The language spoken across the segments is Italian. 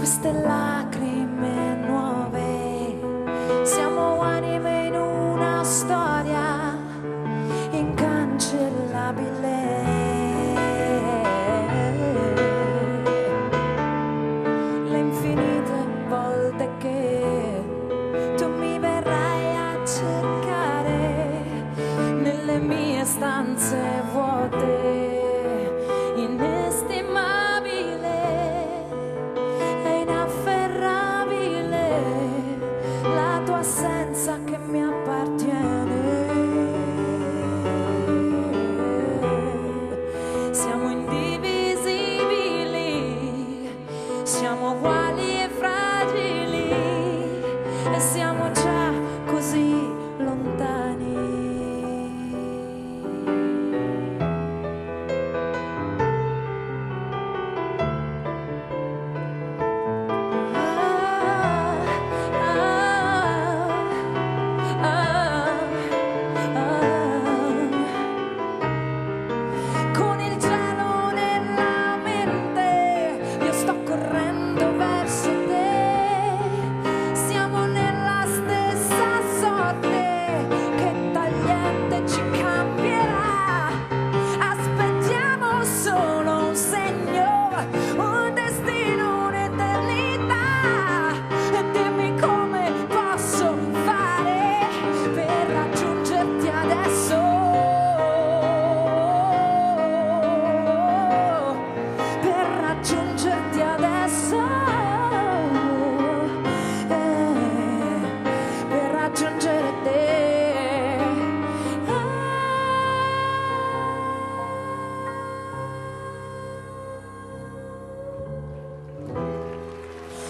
queste lacrime nuove, siamo anime in una storia incancellabile. Le infinite volte che tu mi verrai a cercare nelle mie stanze vuote, assenza che mi appartiene. Siamo indivisibili, siamo uguali e fragili e siamo già così lontani.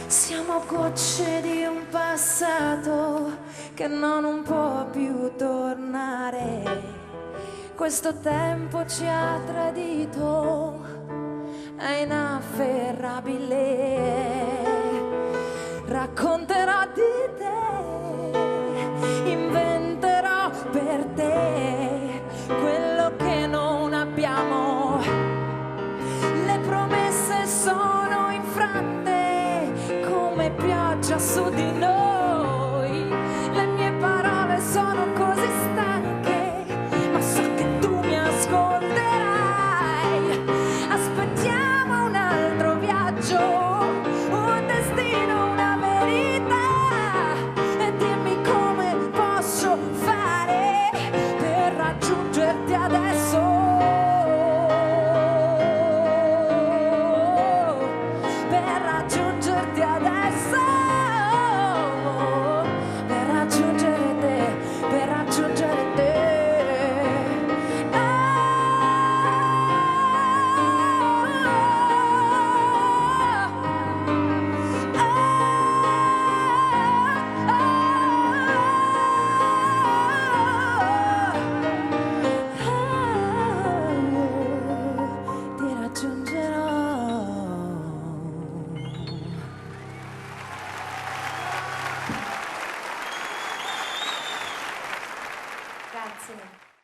Siamo gocce di un passato che non può più tornare. Questo tempo ci ha tradito, è inafferrabile. Racconterò di te, inventerò per te quello che non abbiamo. Le promesse sono infrante come pioggia su di noi. Le mie parole sono così stanche, ma so che tu mi ascolterai. Aspettiamo un altro viaggio, un destino, una verità, e dimmi come posso fare per raggiungerti adesso. Per raggiungerti adesso, per raggiungere te, per raggiungere te. Ti raggiungerò. Grazie.